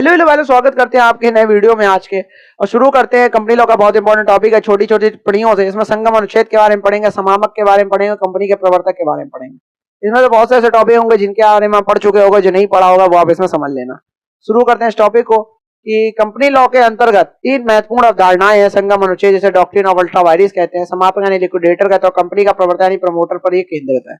Hello hello भाई, स्वागत करते हैं आपके नए वीडियो में आज के। और शुरू करते हैं कंपनी लॉ का बहुत इंपॉर्टेंट टॉपिक है, छोटी छोटी टिप्पणियों से। इसमें संगम अनुच्छेद के बारे में पढ़ेंगे, समामक के बारे में पढ़ेंगे, कंपनी के प्रवर्तक के बारे में पढ़ेंगे। इसमें तो बहुत से ऐसे टॉपिक होंगे जिनके बारे में आप पढ़ चुके होंगे, जो नहीं पढ़ा होगा वो आप इसमें समझ लेना। शुरू करते हैं इस टॉपिक को कि कंपनी लॉ के अंतर्गत तीन महत्वपूर्ण अवधारणाएं हैं संगम अनुच्छेद, जैसे डॉक्ट्रिन ऑफ अल्ट्रा वायरिस कहते हैं, समापक यानी लिक्विडेटर कहते हैं, कंपनी का प्रवर्तक यानी प्रमोटर पर ये केंद्रित है।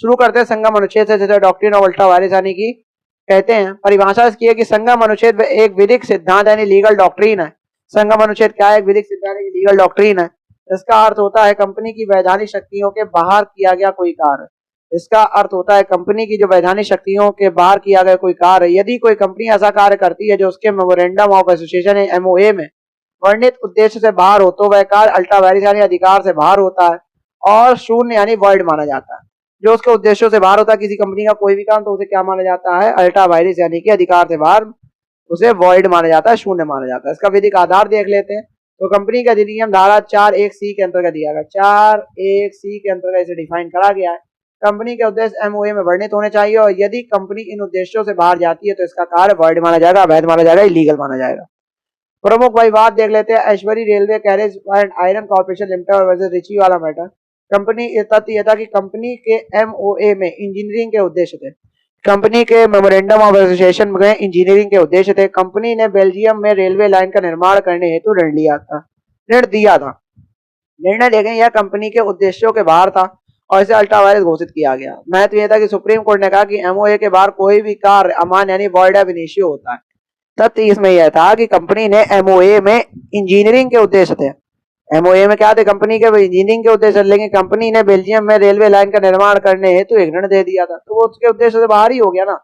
शुरू करते हैं संगम अनुच्छेद से, जैसे डॉक्ट्रिन ऑफ अल्ट्रा वायरिस यानी कि कहते हैं, परिभाषा इसकी है कि संगम अनुच्छेद एक विधिक सिद्धांत यानी लीगल डॉक्ट्रिन है। संगम अनुच्छेद क्या है? एक विधिक सिद्धांत यानी लीगल डॉक्ट्रिन है। इसका अर्थ होता है कंपनी की वैधानिक शक्तियों के बाहर किया गया कोई कार्य। इसका अर्थ होता है कंपनी की जो वैधानिक शक्तियों के बाहर किया गया कोई कार्य, यदि कोई कंपनी ऐसा कार्य करती है जो उसके मेमोरेंडम ऑफ एसोसिएशन एमओए में वर्णित उद्देश्य से बाहर हो, तो वह कार्य अल्ट्रा वायरिस यानी अधिकार से बाहर होता है और शून्य यानी वॉइड माना जाता है। जो उसके उद्देश्यों से बाहर होता है किसी कंपनी का कोई भी काम, तो उसे क्या माना जाता है? अल्ट्रा वायरिस यानी कि अधिकार से बाहर, उसे वॉइड माना जाता है, शून्य माना जाता है। इसका विधिक आधार देख लेते हैं। तो कंपनी का अधिनियम धारा 4(1)(c) के अंतर्गत दिया गया, 4(1)(c) के अंतर्गत इसे डिफाइन करा गया है। कंपनी के उद्देश्य एमओए में वर्णित होने चाहिए और यदि कंपनी इन उद्देश्यों से बाहर जाती है तो इसका कार्य वॉइड माना जाएगा, अवैध माना जाएगा, इलीगल माना जाएगा। प्रमुख विवाद देख लेते हैं। Ashbury railway carriage and iron corporation limited versus Riche वाला मैटर। कंपनी तथ्य यह था कि कंपनी के एमओए में इंजीनियरिंग के उद्देश्य थे। कंपनी के मेमोरेंडम ऑफ एसोसिएशन में इंजीनियरिंग के उद्देश्य थे। कंपनी ने बेल्जियम में रेलवे लाइन का निर्माण करने हेतु ऋण दिया था। निर्णय लेकिन यह कंपनी के उद्देश्यों के बाहर था और इसे अल्ट्रा वायरस घोषित किया गया। महत्व यह था कि सुप्रीम कोर्ट ने कहा कि एमओए के बाहर कोई भी कार्य अमान्य यानी वॉइड एब इनिशियो होता है। तथ्य इसमें यह था कि कंपनी ने एमओए में इंजीनियरिंग के उद्देश्य थे। एमओए में क्या थे? कंपनी के इंजीनियरिंग के उद्देश्य, लेकिन कंपनी ने बेल्जियम में रेलवे लाइन का निर्माण करने हेतु एक ऋण दे दिया था, तो वो उसके उद्देश्य से बाहर ही हो गया ना।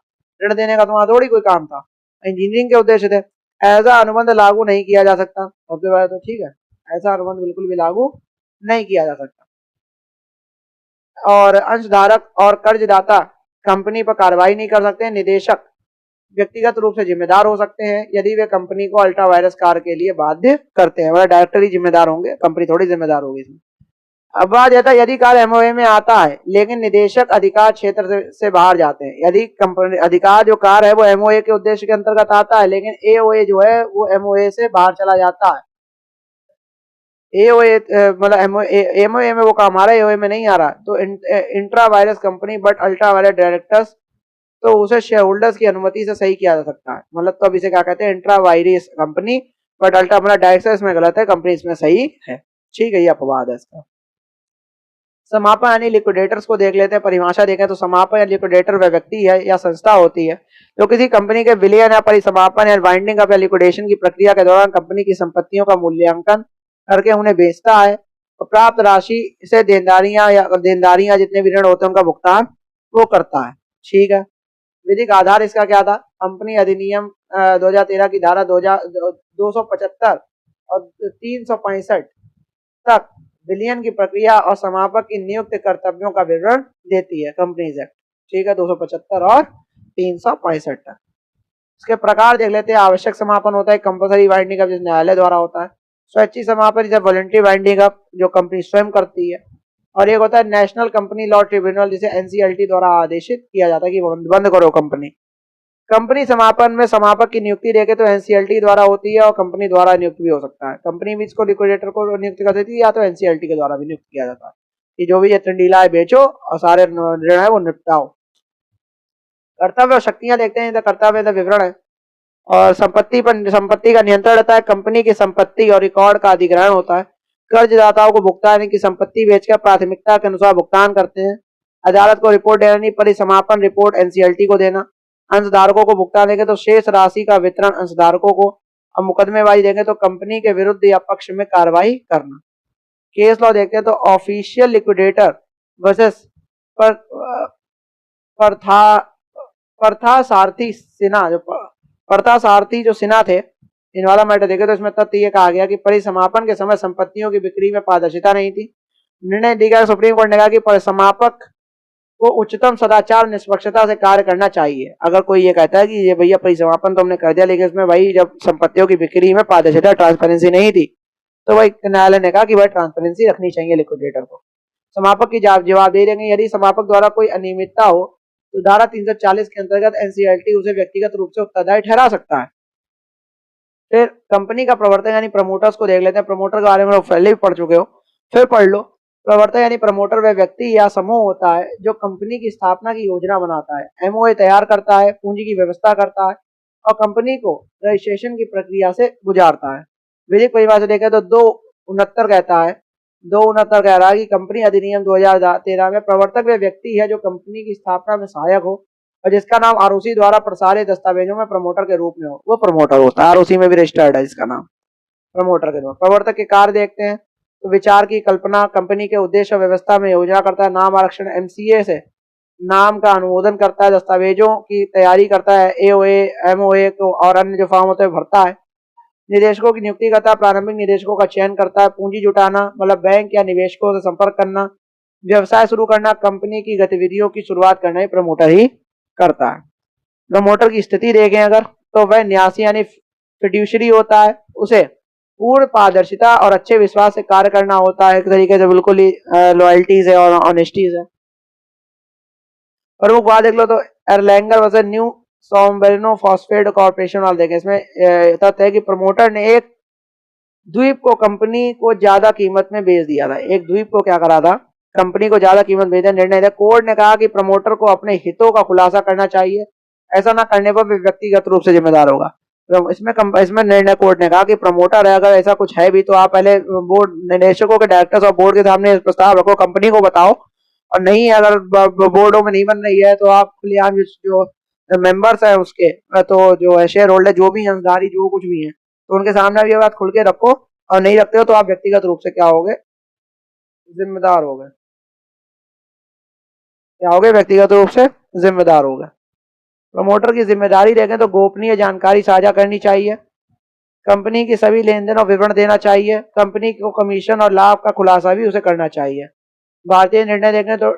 ऋण देने का तुम्हारा थोड़ी कोई काम था, इंजीनियरिंग के उद्देश्य थे। ऐसा अनुबंध लागू नहीं किया जा सकता। सबसे पहले तो ठीक है, ऐसा अनुबंध बिल्कुल भी लागू नहीं किया जा सकता। और अंशधारक और कर्जदाता कंपनी पर कार्रवाई नहीं कर सकते। निदेशक व्यक्तिगत रूप से जिम्मेदार हो सकते हैं यदि वे कंपनी को अल्ट्रा वायरस कार्य के लिए बाध्य करते हैं। वह डायरेक्टर ही जिम्मेदार होंगे, कंपनी थोड़ी जिम्मेदार होगी इसमें। अब बात यह था, यदि कार्य एमओए में आता है लेकिन निदेशक अधिकार क्षेत्र से बाहर जाते हैं, यदि कंपनी अधिकार जो कार्य है वो एमओए के उद्देश्य के अंतर्गत आता है लेकिन एओए जो है वो एमओए से बाहर चला जाता है। एओए मतलब एमओए में वो काम आ रहा है, एओए में नहीं आ रहा, तो intra virus company but ultra vires directors, तो उसे शेयर होल्डर्स की अनुमति से सही किया जा सकता है। मतलब तो अब इसे क्या कहते हैं? Intra virus company but ultra, मतलब डायरेक्टर इसमें गलत है, कंपनी इसमें सही है। ठीक है, ये अपवाद है इसका। समापन यानी लिक्विडेटर्स को देख लेते हैं। परिभाषा देखें तो समापन या लिक्विडेटर वह व्यक्ति है या संस्था होती है जो किसी कंपनी के विलयन या परिसमापन या वाइंडिंग अप या लिक्विडेशन की प्रक्रिया के दौरान कंपनी की संपत्तियों का मूल्यांकन करके उन्हें बेचता है और प्राप्त राशि से देनदारियां जितने भी ऋण होते हैं उनका भुगतान वो करता है। ठीक है, विधिक आधार इसका क्या था? कंपनी अधिनियम 2013 की धारा 275 और 365 तक विलयन की प्रक्रिया और समापक की नियुक्त कर्तव्यों का विवरण देती है, कंपनीज एक्ट। ठीक है, 275 और 365 तक। इसके प्रकार देख लेते हैं। आवश्यक समापन होता है कंपलसरी वाइंडिंग अप, जिस न्यायालय द्वारा होता है। स्वैच्छिक समापन जिसे वॉलंटरी वाइंडिंग अप, जो कंपनी स्वयं करती है। और एक होता है नेशनल कंपनी लॉ ट्रिब्यूनल, जिसे एनसीएलटी द्वारा आदेशित किया जाता है कि बंद करो कंपनी। कंपनी समापन में समापक की नियुक्ति देखे तो एनसीएलटी द्वारा होती है और कंपनी द्वारा नियुक्त भी हो सकता है। कंपनी भी इसको लिक्विडेटर को नियुक्त कर देती है या तो एनसीएलटी के द्वारा भी नियुक्त किया जाता है कि जो भी ये ढीला है बेचो और सारे ऋण है वो निपटाओ। कर्तव्य और शक्तियां देखते हैं। कर्तव्य का विवरण है और संपत्ति का नियंत्रण रहता है। कंपनी की संपत्ति और रिकॉर्ड का अधिग्रहण होता है। कर्जदाताओं को भुगतान की संपत्ति बेचकर प्राथमिकता के अनुसार भुगतान करते हैं। अदालत को रिपोर्ट देनी, परिसमापन रिपोर्ट एनसीएलटी को देना। अंशधारकों को भुगतान देंगे तो शेष राशि का वितरण अंशधारकों को। और मुकदमेबाजी देंगे तो कंपनी के विरुद्ध या पक्ष में कार्रवाई करना। केस लॉ देखते हैं तो ऑफिशियल लिक्विडेटर वर्सेस प्रथा सारथी जो सिन्हा थे, इन वाला मैटर देखे तो इसमें तथ्य ये कहा गया कि परिसमापन के समय संपत्तियों की बिक्री में पारदर्शिता नहीं थी। निर्णय दिया गया, सुप्रीम कोर्ट ने कहा कि परिसमापक को उच्चतम सदाचार निष्पक्षता से कार्य करना चाहिए। अगर कोई ये कहता है कि ये भैया परिसमापन तो हमने कर दिया लेकिन इसमें भाई जब संपत्तियों की बिक्री में पारदर्शिता ट्रांसपेरेंसी नहीं थी, तो भाई न्यायालय ने कहा कि भाई ट्रांसपेरेंसी रखनी चाहिए लिक्विडेटर को। समापक की जवाब दे देंगे। यदि समापक द्वारा कोई अनियमितता हो तो धारा 340 के अंतर्गत एनसीएलटी उसे व्यक्तिगत रूप से उत्तरदायी ठहरा सकता है। फिर कंपनी का प्रवर्तक यानी प्रमोटर्स को देख लेते हैं। प्रमोटर के बारे में पहले भी पढ़ चुके हो, फिर पढ़ लो। प्रवर्तक यानी प्रमोटर वह व्यक्ति या समूह होता है जो कंपनी की स्थापना की योजना बनाता है, एमओए तैयार करता है, पूंजी की व्यवस्था करता है और कंपनी को रजिस्ट्रेशन की प्रक्रिया से गुजारता है। विधिक परिभाषा देखें तो 269 कहता है 269 कह रहा है कि कंपनी अधिनियम 2013 में प्रवर्तक वह व्यक्ति है जो कंपनी की स्थापना में सहायक हो और जिसका नाम आरओसी द्वारा प्रसारित दस्तावेजों में प्रमोटर के रूप में हो, वो प्रमोटर होता है। आरओसी में भी रजिस्टर्ड है इसका नाम प्रमोटर के रूप। प्रवर्तक के कार्य देखते हैं तो विचार की कल्पना, कंपनी के उद्देश्य और व्यवस्था में योजना करता है, नाम आरक्षण एमसीए से नाम का अनुमोदन करता है, दस्तावेजों की तैयारी करता है, एओए एमओए को और अन्य जो फॉर्म होते हैं भरता है, निदेशकों की नियुक्ति करता है, प्रारंभिक निदेशकों का चयन करता है, पूंजी जुटाना मतलब बैंक या निवेशकों से संपर्क करना, व्यवसाय शुरू करना, कंपनी की गतिविधियों की शुरुआत करना ही प्रमोटर ही करता है। प्रमोटर की स्थिति देखें अगर तो वह न्यासी यानी फिड्यूशरी होता है, उसे पूर्ण पारदर्शिता और अच्छे विश्वास से कार्य करना होता है, एक तरीके से बिल्कुल ही लॉयल्टीज है और ऑनेस्टीज है। प्रमुख बात देख लो तो एरलैंगर वर्सेस न्यू सोमबेरिनो फॉस्फेट कॉर्पोरेशन वाले देखें। इसमें तथ्य है कि प्रमोटर ने एक द्वीप को कंपनी को ज्यादा कीमत में बेच दिया था। एक द्वीप को क्या करा था, कंपनी को ज्यादा कीमत बेच दिया। निर्णय दिया, कोर्ट ने कहा कि प्रमोटर को अपने हितों का खुलासा करना चाहिए, ऐसा ना करने पर भी व्यक्तिगत रूप से जिम्मेदार होगा। तो इसमें निर्णय कोर्ट ने कहा कि प्रमोटर है, अगर ऐसा कुछ है भी तो आप पहले बोर्ड निदेशकों के डायरेक्टर्स और बोर्ड के सामने प्रस्ताव रखो, कंपनी को बताओ, और नहीं अगर बोर्डों में नहीं बन रही है तो आप खुलेआम जो मेंबर्स है उसके तो जो है शेयर होल्डर जो भी अंशधारी जो कुछ भी है तो उनके सामने भी ये बात खुल के रखो, और नहीं रखते हो तो आप व्यक्तिगत रूप से क्या होगे, जिम्मेदार हो गए। क्या हो गए, व्यक्तिगत रूप से जिम्मेदार हो गए। प्रमोटर की जिम्मेदारी देखें तो गोपनीय जानकारी साझा करनी चाहिए, कंपनी की सभी लेन देन और विवरण देना चाहिए, कंपनी को कमीशन और लाभ का खुलासा भी उसे करना चाहिए। भारतीय निर्णय देखें तो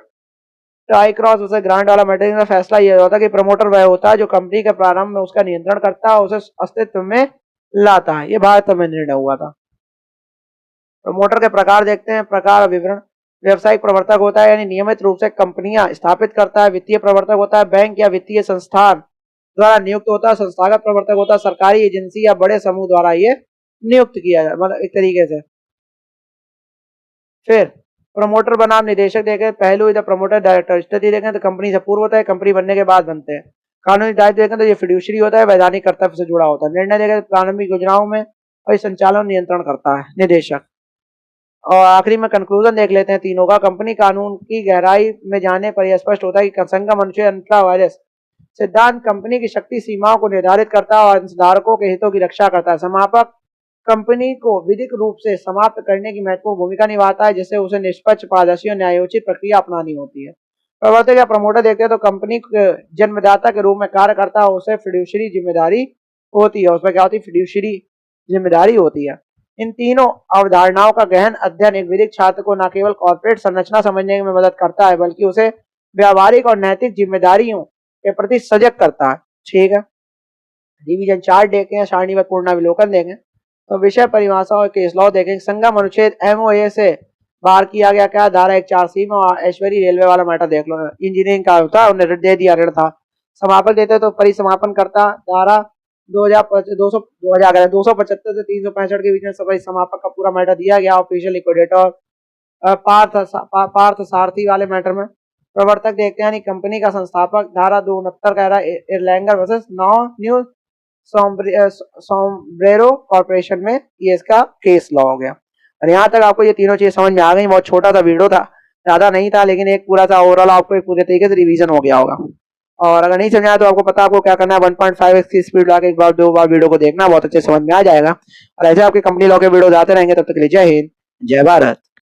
टाई क्रॉस उसे ग्रांट वाला मैटर का फैसला यह होता है कि प्रमोटर वह होता है जो कंपनी के प्रारंभ में उसका नियंत्रण करता है, उसे अस्तित्व में लाता है। ये भारत में निर्णय हुआ था। प्रमोटर के प्रकार देखते हैं, प्रकार और विवरण। व्यवसायिक प्रवर्तक होता है यानी नियमित रूप से कंपनियां स्थापित करता है। वित्तीय प्रवर्तक होता है, बैंक या वित्तीय संस्थान द्वारा नियुक्त होता है। संस्थागत प्रवर्तक होता है, सरकारी एजेंसी या बड़े समूह द्वारा ये नियुक्त किया जाए, मतलब एक तरीके से। फिर प्रमोटर बनाम निदेशक देखें, पहलू इधर प्रमोटर डायरेक्टर। स्थिति देखें तो कंपनी से पूर्व होता है, कंपनी बनने के बाद बनते हैं। कानूनी दायित्व देखें तो ये फिड्यूशरी होता है, वैधानिक कर्तव्य से जुड़ा होता है। निर्णय देखें प्रारंभिक योजनाओं में और संचालन नियंत्रण करता है निदेशक। और आखिरी में कंक्लूजन देख लेते हैं तीनों का। कंपनी कानून की गहराई में जाने पर यह स्पष्ट होता है कि संगम अनुच्छेद अल्ट्रा वायरस सिद्धांत कंपनी की शक्ति सीमाओं को निर्धारित करता है और अंशधारकों के हितों की रक्षा करता है। समापक कंपनी को विधिक रूप से समाप्त करने की महत्वपूर्ण भूमिका निभाता है, जिससे उसे निष्पक्ष, पारदर्शी और न्यायोचित प्रक्रिया अपनानी होती है। प्रवर्तक या प्रमोटर देखते हैं तो कंपनी के जन्मदाता के रूप में कार्य करता है, उसे फिड्यूशरी जिम्मेदारी होती है। उसमें क्या होती है, फिड्यूशरी जिम्मेदारी होती है। इन तीनों अवधारणाओं का गहन अध्ययन एक विधिक छात्र को न केवल कॉर्पोरेट संरचना समझने में मदद करता है, बल्कि उसे व्यावहारिक और नैतिक जिम्मेदारियों के प्रति सजग करता है। ठीक है, डिवीजन चार्ट देखें, सारणीबद्ध पूर्णावलोकन देखें, तो विषय परिभाषा और केस लॉ देखें। संगम अनुच्छेद एमओए से बाहर किया गया क्या, धारा 104C में ऐश्वरी रेलवे वाला मैटर देख लो, इंजीनियरिंग का होता है, उन्हें दे दिया, ऋण था। समापन देते तो परिसमापन करता, धारा 275 से 365 के बीच में समापक का पूरा मैटर दिया गया। ऑफिशियल लिक्विडेटर पार्थ सारथी वाले मैटर में प्रवर्तक देखते हैं कंपनी का संस्थापक, धारा 269 कह रहा है एरलैंगर वर्सेस न्यू सोमब्रेरो कॉर्पोरेशन में ये इसका केस लॉ हो गया। और यहाँ तक आपको ये तीनों चीज समझ में आ गई। बहुत छोटा सा वीडियो था, ज्यादा नहीं था, लेकिन एक पूरा सा ओवरऑल आपको एक पूरे तरीके से रिवीजन हो गया होगा। और अगर नहीं समझा तो आपको पता आपको क्या करना है, 1.5x की स्पीड लाके एक बार दो बार वीडियो को देखना, बहुत अच्छे समझ में आ जाएगा। और ऐसे आपके कंपनी लॉ के वीडियो आते रहेंगे। तब तक के लिए जय हिंद, जय भारत।